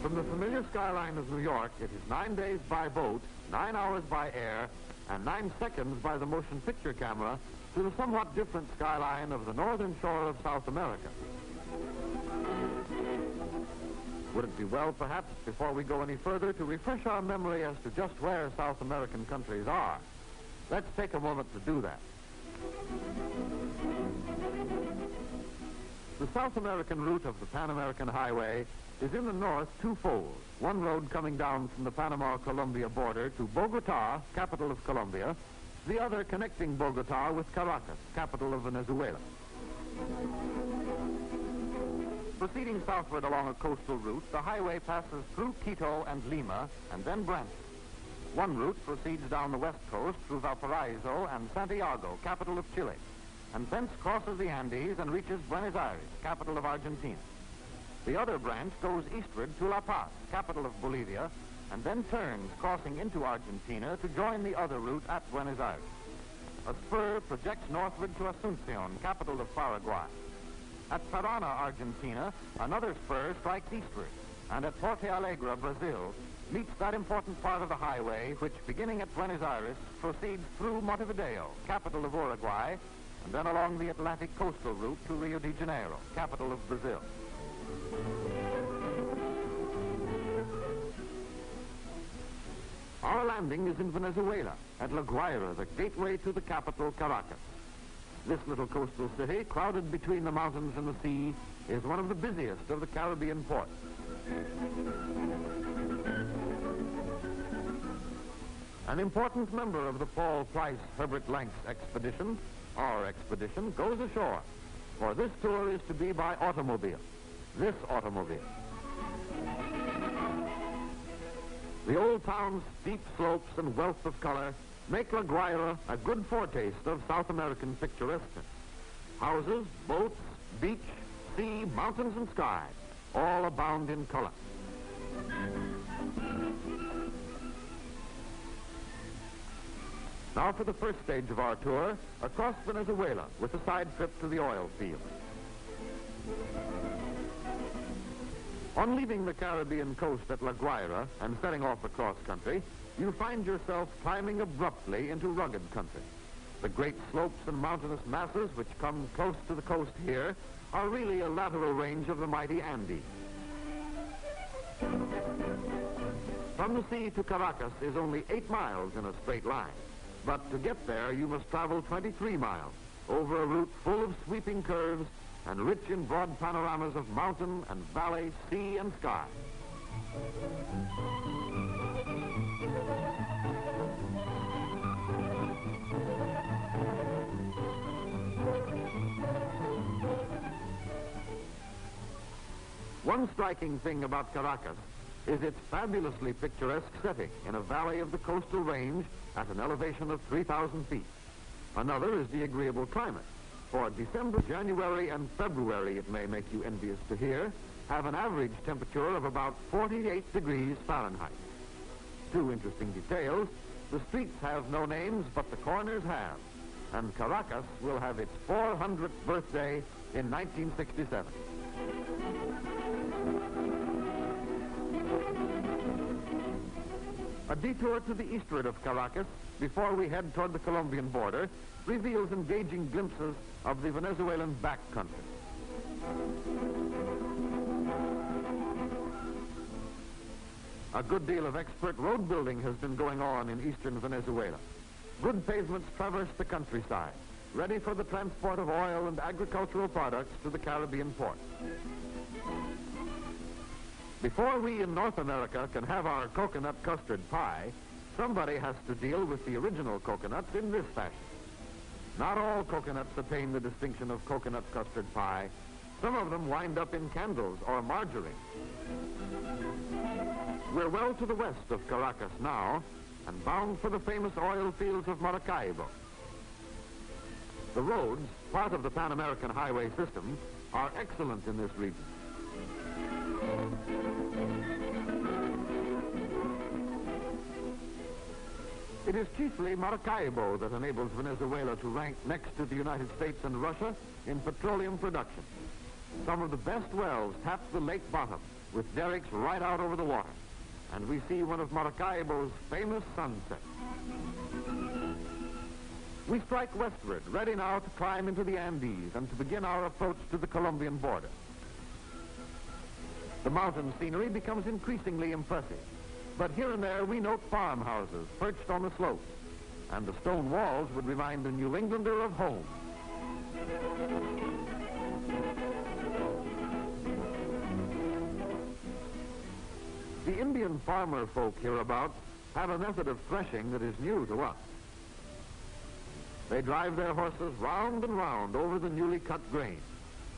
From the familiar skyline of New York, it is 9 days by boat, 9 hours by air, and 9 seconds by the motion picture camera to the somewhat different skyline of the northern shore of South America. Would it be well, perhaps, before we go any further, to refresh our memory as to just where South American countries are? Let's take a moment to do that. The South American route of the Pan American Highway is in the north twofold. One road coming down from the Panama-Colombia border to Bogota, capital of Colombia, the other connecting Bogota with Caracas, capital of Venezuela. Proceeding southward along a coastal route, the highway passes through Quito and Lima and then branches. One route proceeds down the west coast through Valparaiso and Santiago, capital of Chile, and thence crosses the Andes and reaches Buenos Aires, capital of Argentina. The other branch goes eastward to La Paz, capital of Bolivia, and then turns, crossing into Argentina to join the other route at Buenos Aires. A spur projects northward to Asunción, capital of Paraguay. At Parana, Argentina, another spur strikes eastward, and at Porto Alegre, Brazil, meets that important part of the highway which, beginning at Buenos Aires, proceeds through Montevideo, capital of Uruguay, and then along the Atlantic coastal route to Rio de Janeiro, capital of Brazil. Our landing is in Venezuela, at La Guaira, the gateway to the capital, Caracas. This little coastal city, crowded between the mountains and the sea, is one of the busiest of the Caribbean ports. An important member of the Paul Price Herbert Lanks expedition, our expedition, goes ashore, for this tour is to be by automobile. This automobile. The old town's steep slopes and wealth of color make La Guaira a good foretaste of South American picturesqueness. Houses, boats, beach, sea, mountains, and sky, all abound in color. Now for the first stage of our tour, across Venezuela with a side trip to the oil fields. On leaving the Caribbean coast at La Guaira and setting off across country, you find yourself climbing abruptly into rugged country. The great slopes and mountainous masses which come close to the coast here are really a lateral range of the mighty Andes. From the sea to Caracas is only 8 miles in a straight line, but to get there you must travel 23 miles over a route full of sweeping curves and rich in broad panoramas of mountain and valley, sea and sky. One striking thing about Caracas is its fabulously picturesque setting in a valley of the coastal range at an elevation of 3,000 feet. Another is the agreeable climate. For December, January, and February, it may make you envious to hear, have an average temperature of about 48 degrees Fahrenheit. Two interesting details: the streets have no names, but the corners have. And Caracas will have its 400th birthday in 1967. A detour to the eastward of Caracas, before we head toward the Colombian border, reveals engaging glimpses of the Venezuelan backcountry. A good deal of expert road building has been going on in eastern Venezuela. Good pavements traverse the countryside, ready for the transport of oil and agricultural products to the Caribbean ports. Before we in North America can have our coconut custard pie, somebody has to deal with the original coconuts in this fashion. Not all coconuts attain the distinction of coconut custard pie. Some of them wind up in candles or margarine. We're well to the west of Caracas now, and bound for the famous oil fields of Maracaibo. The roads, part of the Pan American highway system, are excellent in this region. It is chiefly Maracaibo that enables Venezuela to rank next to the United States and Russia in petroleum production. Some of the best wells tap the lake bottom, with derricks right out over the water. And we see one of Maracaibo's famous sunsets. We strike westward, ready now to climb into the Andes and to begin our approach to the Colombian border. The mountain scenery becomes increasingly impressive, but here and there we note farmhouses perched on the slopes, and the stone walls would remind the New Englander of home. The Indian farmer folk hereabouts have a method of threshing that is new to us. They drive their horses round and round over the newly cut grain.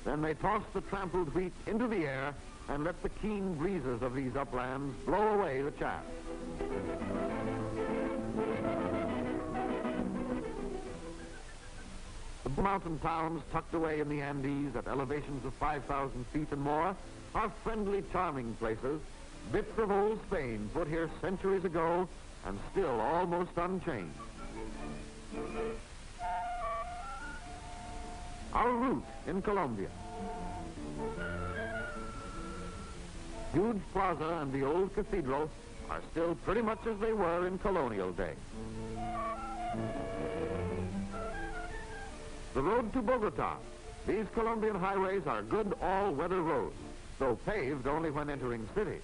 Then they toss the trampled wheat into the air and let the keen breezes of these uplands blow away the chaff. The mountain towns tucked away in the Andes at elevations of 5,000 feet and more are friendly, charming places, bits of old Spain put here centuries ago and still almost unchanged. Our route in Colombia. Huge plaza and the old cathedral are still pretty much as they were in colonial days. The road to Bogota. These Colombian highways are good all-weather roads, though paved only when entering cities.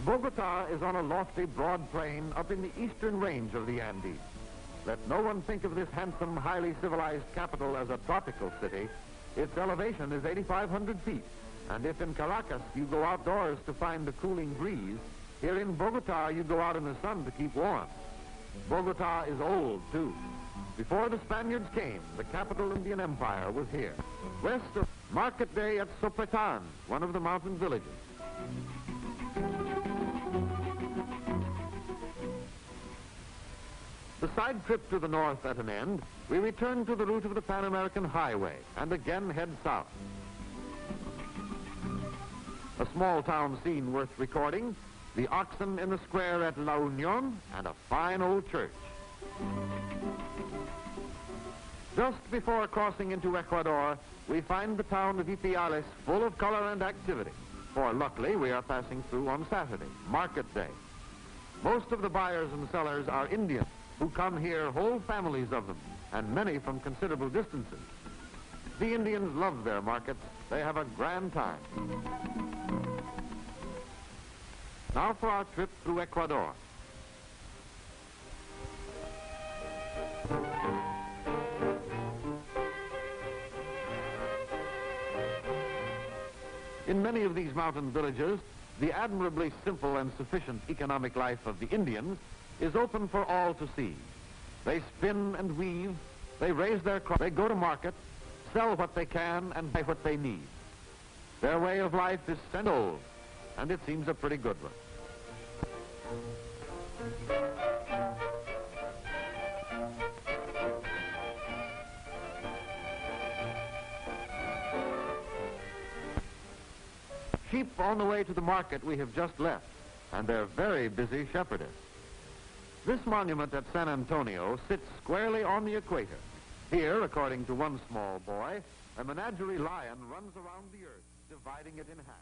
Bogota is on a lofty, broad plain up in the eastern range of the Andes. Let no one think of this handsome, highly civilized capital as a tropical city. Its elevation is 8,500 feet, and if in Caracas you go outdoors to find the cooling breeze, here in Bogota you go out in the sun to keep warm. Bogota is old, too. Before the Spaniards came, the capital of the Indian Empire was here. West of Market Day at Sopetan, one of the mountain villages. The side trip to the north at an end, we return to the route of the Pan American Highway and again head south. A small town scene worth recording, the oxen in the square at La Union and a fine old church. Just before crossing into Ecuador, we find the town of Ipiales full of color and activity, for luckily we are passing through on Saturday, Market Day. Most of the buyers and sellers are Indians, who come here, whole families of them, and many from considerable distances. The Indians love their markets. They have a grand time. Now for our trip through Ecuador. In many of these mountain villages, the admirably simple and sufficient economic life of the Indians is open for all to see. They spin and weave, they raise their crops, they go to market, sell what they can and buy what they need. Their way of life is old, and it seems a pretty good one. Sheep on the way to the market we have just left, and they're very busy shepherdess. This monument at San Antonio sits squarely on the equator. Here, according to one small boy, a menagerie lion runs around the earth, dividing it in half.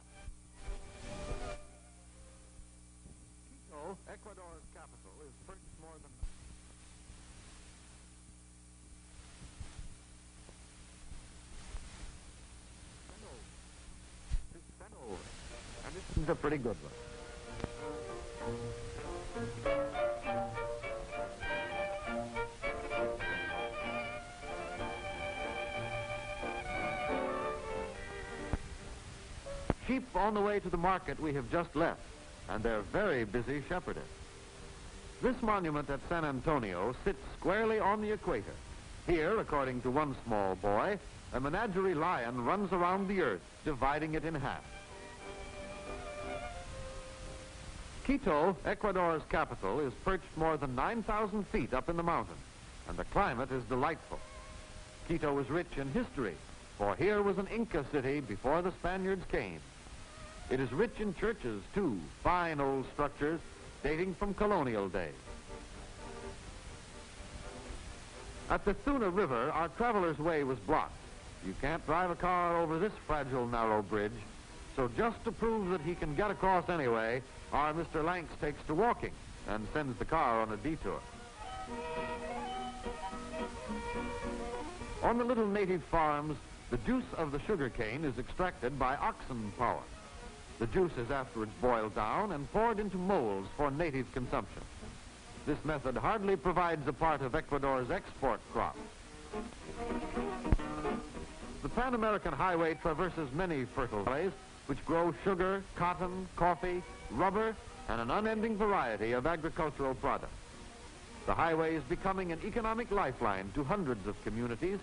Quito, Ecuador's capital, is perched more than... And this is a pretty good one. Sheep on the way to the market we have just left, and they're very busy shepherdess. This monument at San Antonio sits squarely on the equator. Here, according to one small boy, a menagerie lion runs around the earth, dividing it in half. Quito, Ecuador's capital, is perched more than 9,000 feet up in the mountains, and the climate is delightful. Quito is rich in history, for here was an Inca city before the Spaniards came. It is rich in churches, too, fine old structures dating from colonial days. At the Tuna River, our traveler's way was blocked, You can't drive a car over this fragile, narrow bridge. So just to prove that he can get across anyway, our Mr. Lanks takes to walking and sends the car on a detour. On the little native farms, the juice of the sugar cane is extracted by oxen power. The juice is afterwards boiled down and poured into molds for native consumption. This method hardly provides a part of Ecuador's export crop. The Pan-American Highway traverses many fertile valleys which grow sugar, cotton, coffee, rubber, and an unending variety of agricultural products. The highway is becoming an economic lifeline to hundreds of communities,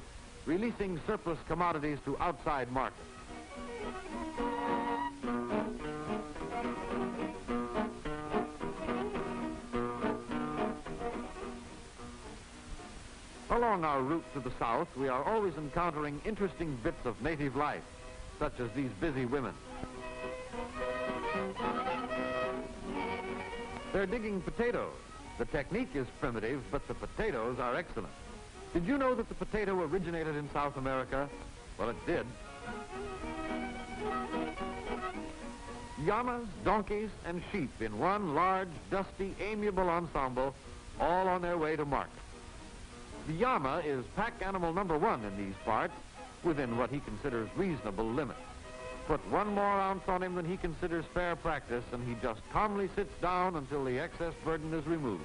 releasing surplus commodities to outside markets. Along our route to the south, we are always encountering interesting bits of native life, such as these busy women. They're digging potatoes. The technique is primitive, but the potatoes are excellent. Did you know that the potato originated in South America? Well, it did. Llamas, donkeys, and sheep in one large, dusty, amiable ensemble, all on their way to market. The llama is pack animal number one in these parts, within what he considers reasonable limits. Put one more ounce on him than he considers fair practice, and he just calmly sits down until the excess burden is removed.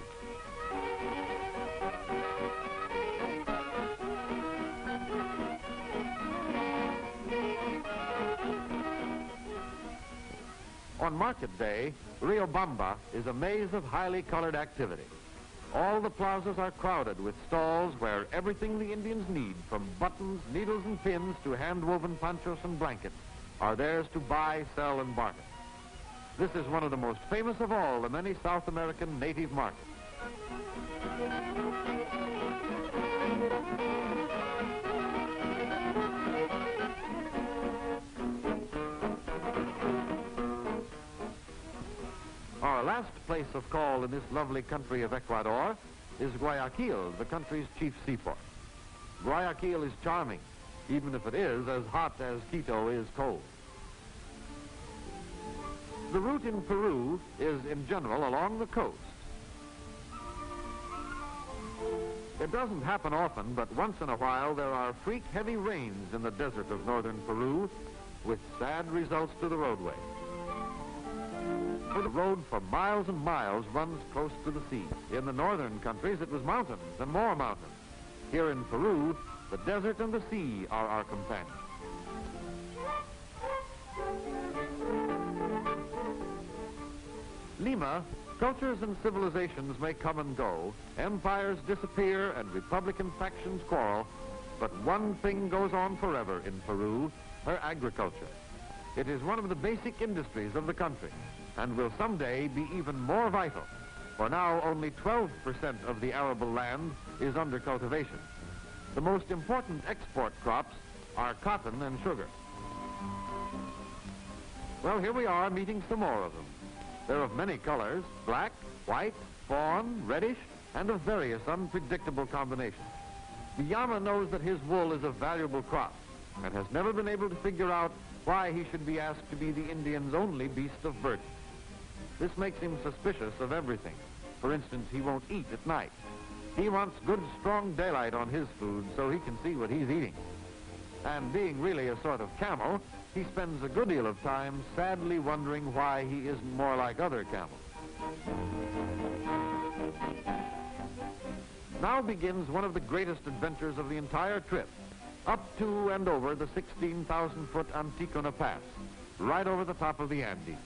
On market day, Riobamba is a maze of highly colored activity. All the plazas are crowded with stalls where everything the Indians need, from buttons, needles, and pins to hand-woven ponchos and blankets, are theirs to buy, sell, and barter. This is one of the most famous of all the many South American native markets. Our last place of call in this lovely country of Ecuador is Guayaquil, the country's chief seaport. Guayaquil is charming, even if it is as hot as Quito is cold. The route in Peru is, in general, along the coast. It doesn't happen often, but once in a while there are freak heavy rains in the desert of northern Peru, with sad results to the roadway. The road for miles and miles runs close to the sea. In the northern countries, it was mountains and more mountains. Here in Peru, the desert and the sea are our companions. Lima, cultures and civilizations may come and go, empires disappear, and Republican factions quarrel, but one thing goes on forever in Peru, her agriculture. It is one of the basic industries of the country, and will someday be even more vital, for now only 12% of the arable land is under cultivation. The most important export crops are cotton and sugar. Well, here we are meeting some more of them. They're of many colors: black, white, fawn, reddish, and of various unpredictable combinations. The llama knows that his wool is a valuable crop and has never been able to figure out why he should be asked to be the Indian's only beast of burden. This makes him suspicious of everything. For instance, he won't eat at night. He wants good, strong daylight on his food so he can see what he's eating. And being really a sort of camel, he spends a good deal of time sadly wondering why he isn't more like other camels. Now begins one of the greatest adventures of the entire trip, up to and over the 16,000-foot Anticona Pass, right over the top of the Andes.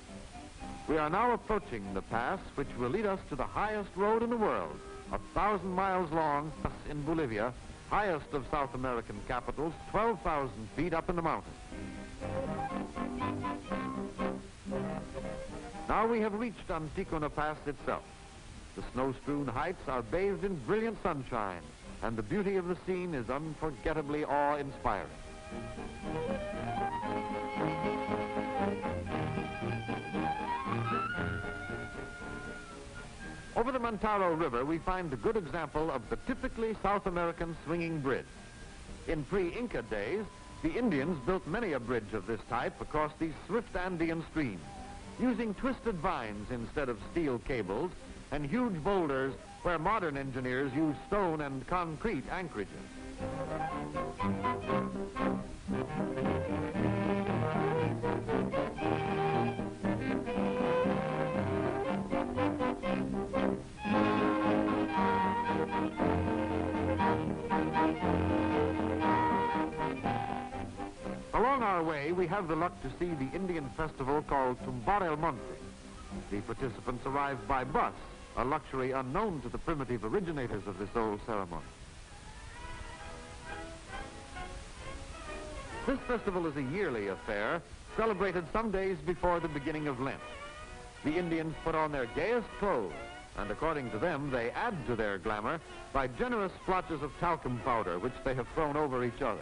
We are now approaching the pass, which will lead us to the highest road in the world, 1,000 miles long, in Bolivia, highest of South American capitals, 12,000 feet up in the mountains. Now we have reached Anticona Pass itself. The snow-strewn heights are bathed in brilliant sunshine, and the beauty of the scene is unforgettably awe-inspiring. Over the Mantaro River, we find a good example of the typically South American swinging bridge. In pre-Inca days, The Indians built many a bridge of this type across these swift Andean streams, using twisted vines instead of steel cables and huge boulders where modern engineers use stone and concrete anchorages. Along our way, we have the luck to see the Indian festival called Tumbar el Monte. The participants arrive by bus, a luxury unknown to the primitive originators of this old ceremony. This festival is a yearly affair, celebrated some days before the beginning of Lent. The Indians put on their gayest clothes, and according to them, they add to their glamour by generous splotches of talcum powder, which they have thrown over each other.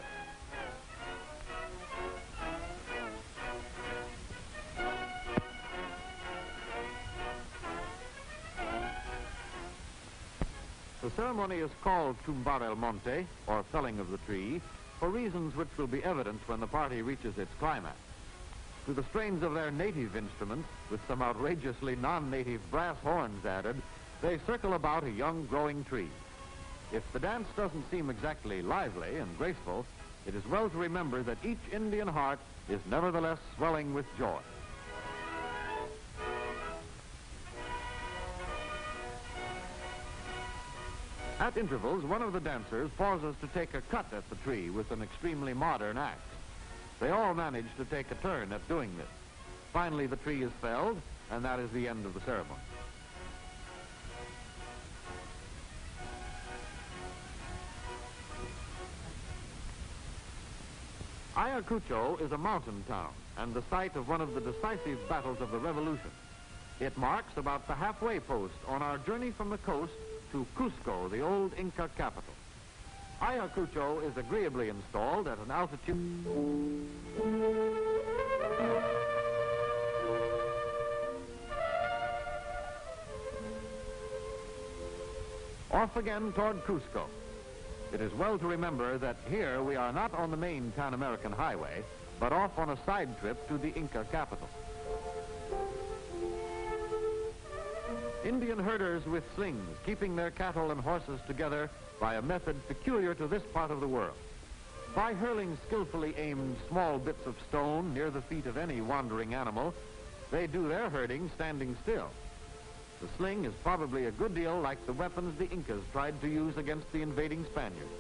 The ceremony is called Tumbar el Monte, or felling of the tree, for reasons which will be evident when the party reaches its climax. To the strains of their native instruments, with some outrageously non-native brass horns added, they circle about a young growing tree. If the dance doesn't seem exactly lively and graceful, it is well to remember that each Indian heart is nevertheless swelling with joy. At intervals, one of the dancers pauses to take a cut at the tree with an extremely modern axe. They all manage to take a turn at doing this. Finally, the tree is felled, and that is the end of the ceremony. Ayacucho is a mountain town and the site of one of the decisive battles of the Revolution. It marks about the halfway post on our journey from the coast to Cusco, the old Inca capital. Ayacucho is agreeably installed at an altitude off again toward Cusco. It is well to remember that here we are not on the main Pan-American highway, but off on a side trip to the Inca capital. Indian herders with slings, keeping their cattle and horses together by a method peculiar to this part of the world. By hurling skillfully aimed small bits of stone near the feet of any wandering animal, they do their herding standing still. The sling is probably a good deal like the weapons the Incas tried to use against the invading Spaniards.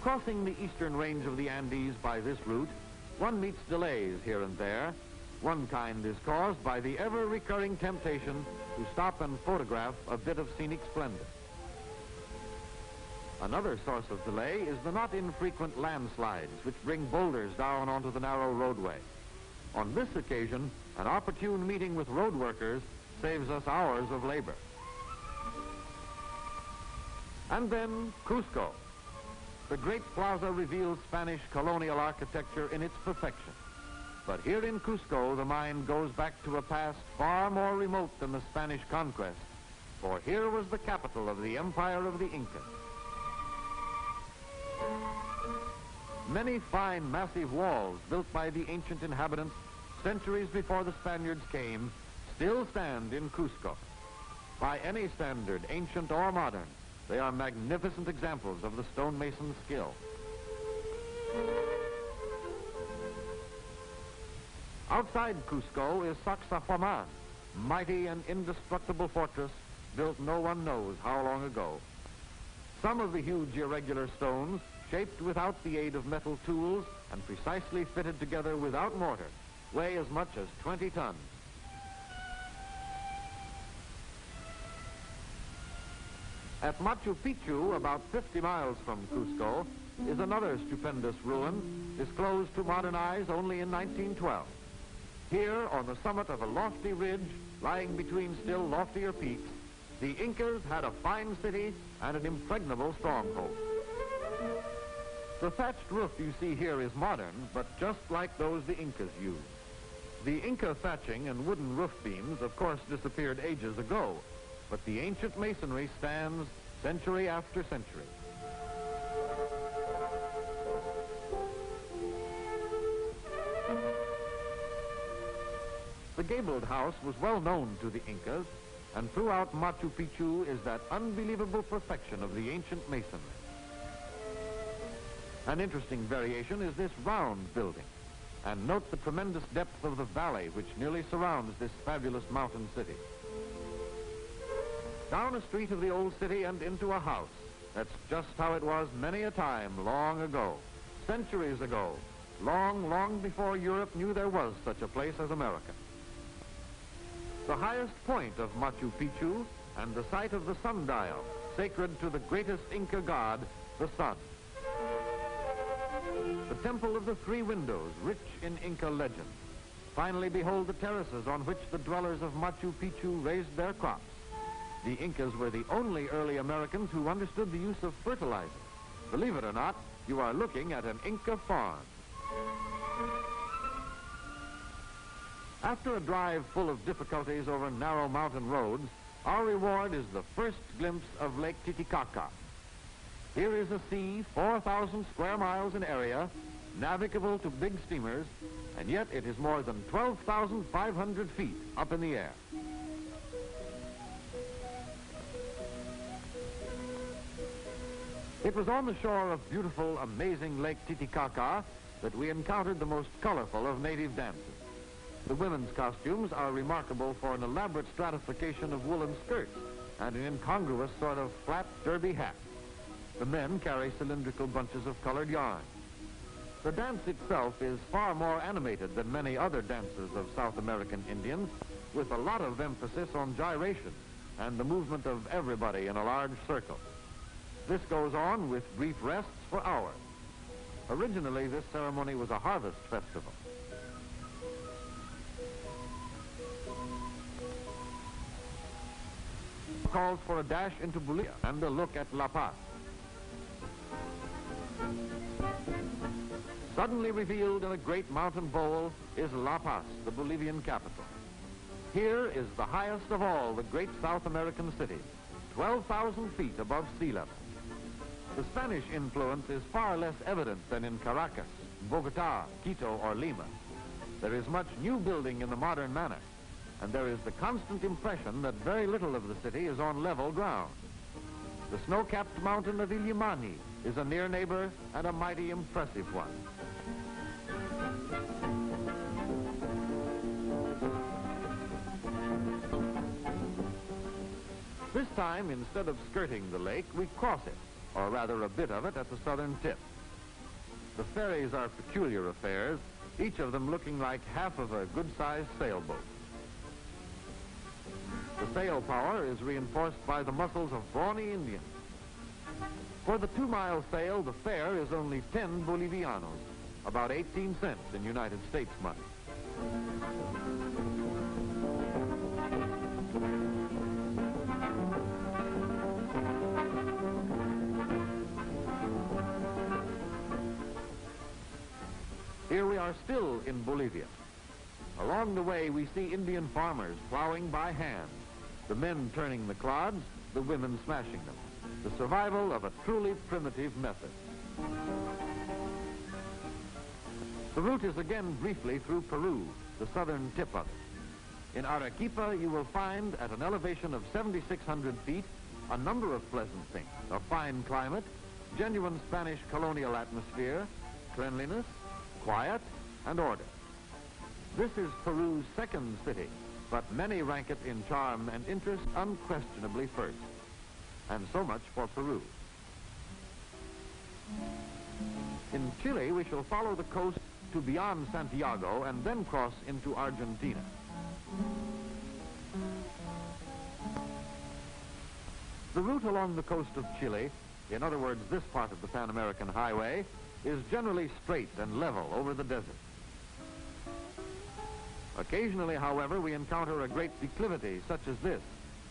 Crossing the eastern range of the Andes by this route, one meets delays here and there. One kind is caused by the ever-recurring temptation to stop and photograph a bit of scenic splendor. Another source of delay is the not infrequent landslides, which bring boulders down onto the narrow roadway. On this occasion, an opportune meeting with road workers saves us hours of labor. And then Cusco. The great plaza reveals Spanish colonial architecture in its perfection. But here in Cusco, the mind goes back to a past far more remote than the Spanish conquest, for here was the capital of the empire of the Incas. Many fine, massive walls built by the ancient inhabitants centuries before the Spaniards came still stand in Cusco. By any standard, ancient or modern, they are magnificent examples of the stonemason's skill. Outside Cusco is Sacsayhuaman, mighty and indestructible fortress built no one knows how long ago. Some of the huge irregular stones, shaped without the aid of metal tools and precisely fitted together without mortar, weigh as much as 20 tons. At Machu Picchu, about 50 miles from Cusco, is another stupendous ruin, disclosed to modern eyes only in 1912. Here, on the summit of a lofty ridge, lying between still loftier peaks, the Incas had a fine city and an impregnable stronghold. The thatched roof you see here is modern, but just like those the Incas used. The Inca thatching and wooden roof beams, of course, disappeared ages ago, but the ancient masonry stands century after century. The gabled house was well known to the Incas, and throughout Machu Picchu is that unbelievable perfection of the ancient masonry. An interesting variation is this round building, and note the tremendous depth of the valley which nearly surrounds this fabulous mountain city. Down a street of the old city and into a house. That's just how it was many a time long ago, centuries ago, long, long before Europe knew there was such a place as America. The highest point of Machu Picchu and the site of the sundial, sacred to the greatest Inca god, the sun. The temple of the three windows, rich in Inca legend. Finally, behold the terraces on which the dwellers of Machu Picchu raised their crops. The Incas were the only early Americans who understood the use of fertilizer. Believe it or not, you are looking at an Inca farm. After a drive full of difficulties over narrow mountain roads, our reward is the first glimpse of Lake Titicaca. Here is a sea 4,000 square miles in area, navigable to big steamers, and yet it is more than 12,500 feet up in the air. It was on the shore of beautiful, amazing Lake Titicaca that we encountered the most colorful of native dances. The women's costumes are remarkable for an elaborate stratification of woolen skirts and an incongruous sort of flat derby hat. The men carry cylindrical bunches of colored yarn. The dance itself is far more animated than many other dances of South American Indians, with a lot of emphasis on gyration and the movement of everybody in a large circle. This goes on with brief rests for hours. Originally, this ceremony was a harvest festival. Calls for a dash into Bolivia and a look at La Paz. Suddenly revealed in a great mountain bowl is La Paz, the Bolivian capital. Here is the highest of all the great South American cities, 12,000 feet above sea level. The Spanish influence is far less evident than in Caracas, Bogota, Quito, or Lima. There is much new building in the modern manner, and there is the constant impression that very little of the city is on level ground. The snow-capped mountain of Illimani is a near neighbor and a mighty impressive one. This time, instead of skirting the lake, we cross it, or rather a bit of it at the southern tip. The ferries are peculiar affairs, each of them looking like half of a good-sized sailboat. The sail power is reinforced by the muscles of brawny Indians. For the 2-mile sail, the fare is only 10 Bolivianos, about 18 cents in United States money. Here we are still in Bolivia. Along the way, we see Indian farmers plowing by hand, the men turning the clods, the women smashing them. The survival of a truly primitive method. The route is again briefly through Peru, the southern tip of it. In Arequipa, you will find, at an elevation of 7,600 feet, a number of pleasant things: a fine climate, genuine Spanish colonial atmosphere, cleanliness, quiet, and order. This is Peru's second city, but many rank it in charm and interest unquestionably first. And so much for Peru. In Chile, we shall follow the coast to beyond Santiago and then cross into Argentina. The route along the coast of Chile, in other words, this part of the Pan American Highway, is generally straight and level over the desert. Occasionally, however, we encounter a great declivity such as this,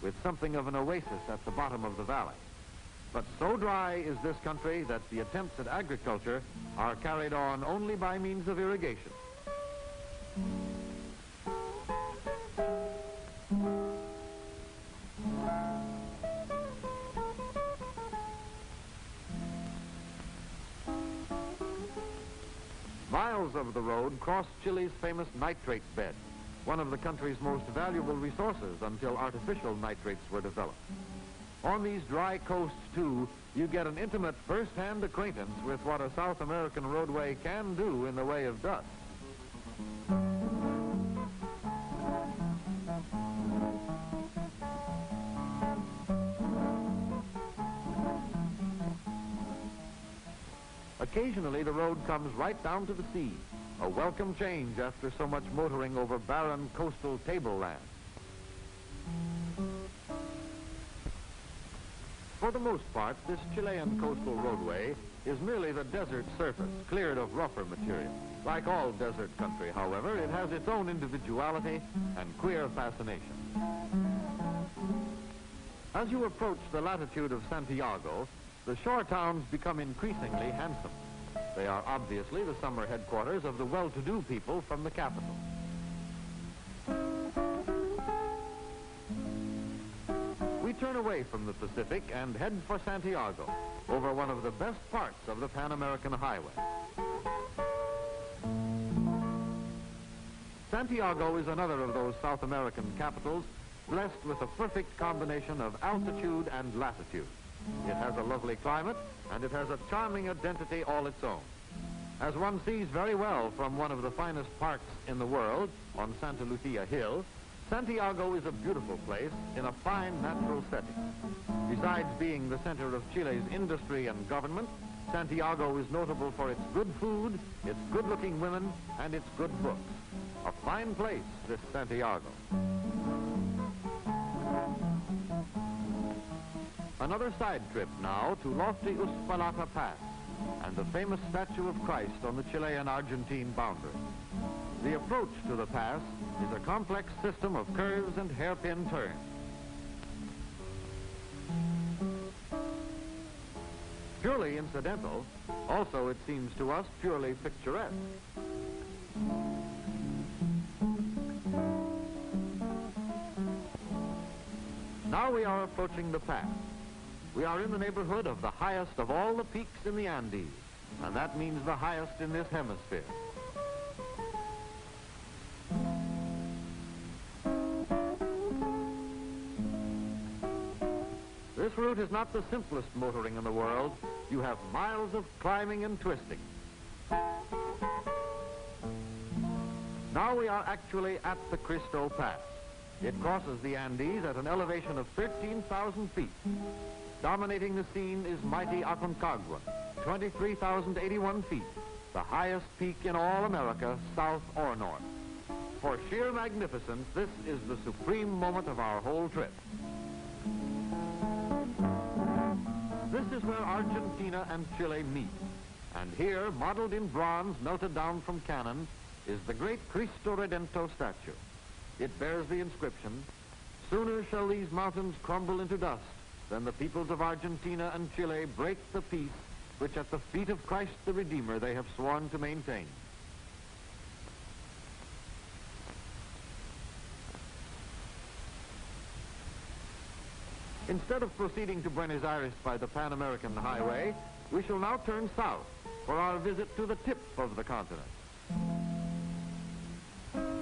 with something of an oasis at the bottom of the valley. But so dry is this country that the attempts at agriculture are carried on only by means of irrigation. Miles of the road cross Chile's famous nitrate bed, one of the country's most valuable resources until artificial nitrates were developed. On these dry coasts, too, you get an intimate first-hand acquaintance with what a South American roadway can do in the way of dust. Occasionally, the road comes right down to the sea, a welcome change after so much motoring over barren coastal tableland. For the most part, this Chilean coastal roadway is merely the desert surface, cleared of rougher material. Like all desert country, however, it has its own individuality and queer fascination. As you approach the latitude of Santiago, the shore towns become increasingly handsome. They are obviously the summer headquarters of the well-to-do people from the capital. We turn away from the Pacific and head for Santiago, over one of the best parts of the Pan American Highway. Santiago is another of those South American capitals blessed with a perfect combination of altitude and latitude. It has a lovely climate, and it has a charming identity all its own. As one sees very well from one of the finest parks in the world, on Santa Lucia Hill, Santiago is a beautiful place in a fine natural setting. Besides being the center of Chile's industry and government, Santiago is notable for its good food, its good-looking women, and its good books. A fine place, this Santiago. Another side trip now to lofty Uspallata Pass and the famous statue of Christ on the Chilean-Argentine boundary. The approach to the pass is a complex system of curves and hairpin turns. Purely incidental, also it seems to us purely picturesque. Now we are approaching the pass. We are in the neighborhood of the highest of all the peaks in the Andes, and that means the highest in this hemisphere. This route is not the simplest motoring in the world. You have miles of climbing and twisting. Now we are actually at the Cristo Pass. It crosses the Andes at an elevation of 13,000 feet. Dominating the scene is mighty Aconcagua, 23,081 feet, the highest peak in all America, south or north. For sheer magnificence, this is the supreme moment of our whole trip. This is where Argentina and Chile meet. And here, modeled in bronze melted down from cannon, is the great Cristo Redentor statue. It bears the inscription, "Sooner shall these mountains crumble into dust than the peoples of Argentina and Chile break the peace which at the feet of Christ the Redeemer they have sworn to maintain." Instead of proceeding to Buenos Aires by the Pan American Highway, we shall now turn south for our visit to the tip of the continent.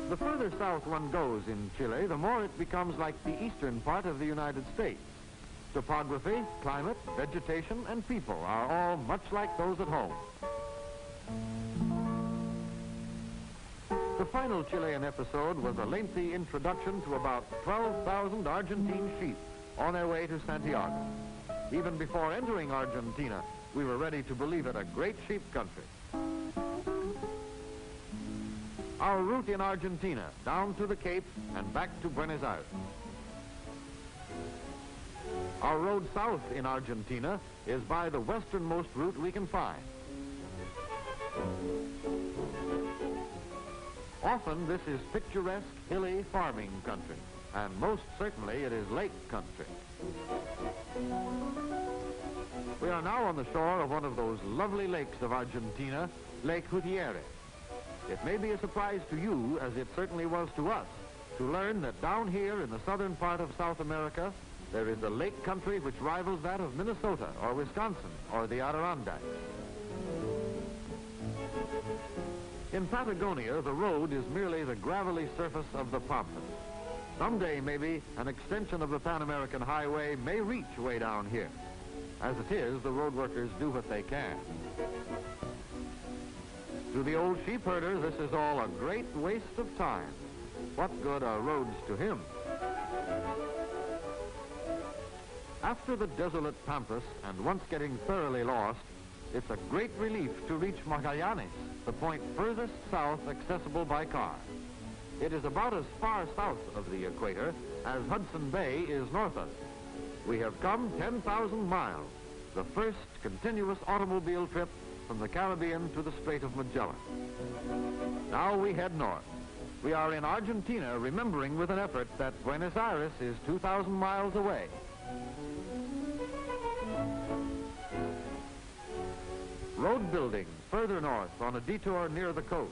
The further south one goes in Chile, the more it becomes like the eastern part of the United States. Topography, climate, vegetation, and people are all much like those at home. The final Chilean episode was a lengthy introduction to about 12,000 Argentine sheep on their way to Santiago. Even before entering Argentina, we were ready to believe it a great sheep country. Our route in Argentina, down to the Cape and back to Buenos Aires. Our road south in Argentina is by the westernmost route we can find. Often this is picturesque, hilly farming country, and most certainly it is lake country. We are now on the shore of one of those lovely lakes of Argentina, Lake Gutierrez. It may be a surprise to you, as it certainly was to us, to learn that down here in the southern part of South America, there is a lake country which rivals that of Minnesota or Wisconsin or the Adirondacks. In Patagonia, the road is merely the gravelly surface of the pampas. Someday, maybe, an extension of the Pan American Highway may reach way down here. As it is, the road workers do what they can. To the old sheep herder, this is all a great waste of time. What good are roads to him? After the desolate pampas, and once getting thoroughly lost, it's a great relief to reach Magallanes, the point furthest south accessible by car. It is about as far south of the equator as Hudson Bay is north of it. We have come 10,000 miles, the first continuous automobile trip from the Caribbean to the Strait of Magellan. Now we head north. We are in Argentina, remembering with an effort that Buenos Aires is 2,000 miles away. Road building further north on a detour near the coast.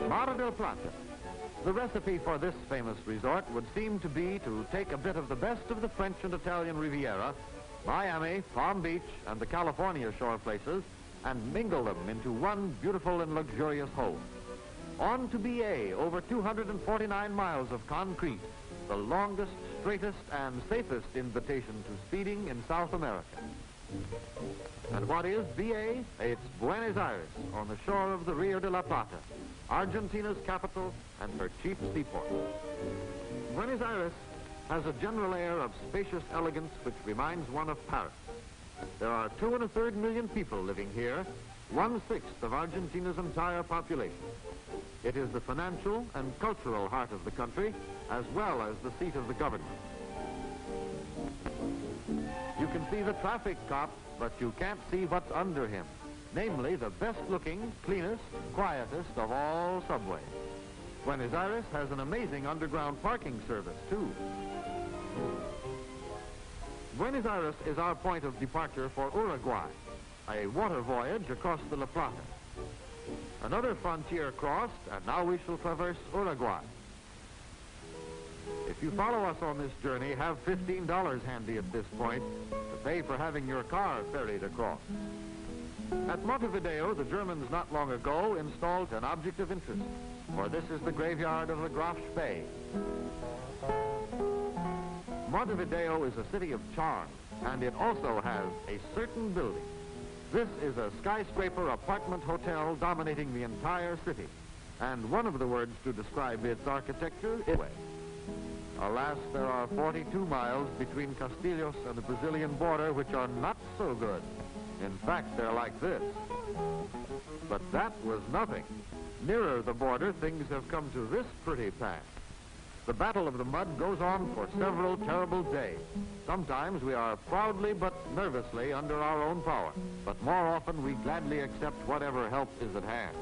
Mar del Plata. The recipe for this famous resort would seem to be to take a bit of the best of the French and Italian Riviera, Miami, Palm Beach, and the California shore places, and mingle them into one beautiful and luxurious whole. On to BA, over 249 miles of concrete, the longest, straightest, and safest invitation to speeding in South America. And what is BA? It's Buenos Aires, on the shore of the Rio de la Plata, Argentina's capital and her chief seaport. Buenos Aires has a general air of spacious elegance which reminds one of Paris. There are 2 1/3 million people living here, 1/6 of Argentina's entire population. It is the financial and cultural heart of the country, as well as the seat of the government. You can see the traffic cop, but you can't see what's under him, namely the best-looking, cleanest, quietest of all subways. Buenos Aires has an amazing underground parking service, too. Buenos Aires is our point of departure for Uruguay, a water voyage across the La Plata. Another frontier crossed, and now we shall traverse Uruguay. If you follow us on this journey, have $15 handy at this point to pay for having your car ferried across. At Montevideo, the Germans not long ago installed an object of interest, for this is the graveyard of the Graf Spee. Montevideo is a city of charm, and it also has a certain building. This is a skyscraper apartment hotel dominating the entire city, and one of the words to describe its architecture is way. Alas, there are 42 miles between Castillos and the Brazilian border which are not so good. In fact, they're like this. But that was nothing. Nearer the border, things have come to this pretty pass. The Battle of the Mud goes on for several terrible days. Sometimes we are proudly but nervously under our own power, but more often we gladly accept whatever help is at hand.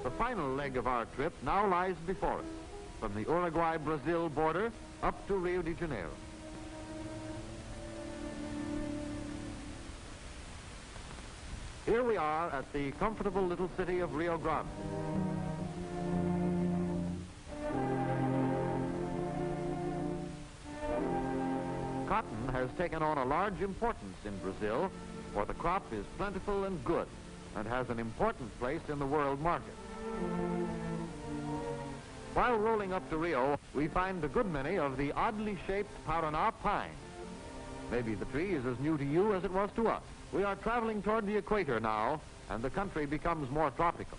The final leg of our trip now lies before us, from the Uruguay-Brazil border up to Rio de Janeiro. Here we are at the comfortable little city of Rio Grande. Cotton has taken on a large importance in Brazil, for the crop is plentiful and good, and has an important place in the world market. While rolling up to Rio, we find a good many of the oddly shaped Paraná pine. Maybe the tree is as new to you as it was to us. We are traveling toward the equator now, and the country becomes more tropical.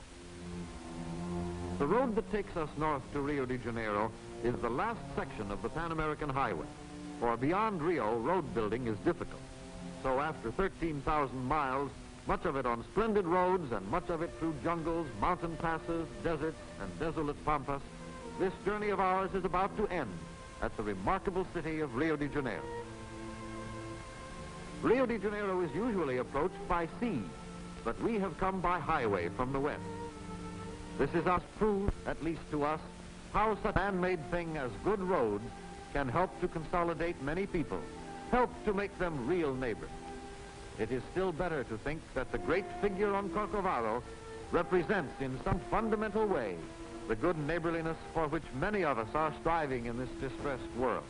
The road that takes us north to Rio de Janeiro is the last section of the Pan American Highway, for beyond Rio, road building is difficult. So after 13,000 miles, much of it on splendid roads and much of it through jungles, mountain passes, deserts, and desolate pampas, this journey of ours is about to end at the remarkable city of Rio de Janeiro. Rio de Janeiro is usually approached by sea, but we have come by highway from the west. This is us proof, at least to us, how such a man-made thing as good roads can help to consolidate many people, help to make them real neighbors. it is still better to think that the great figure on Corcovado represents in some fundamental way the good neighborliness for which many of us are striving in this distressed world.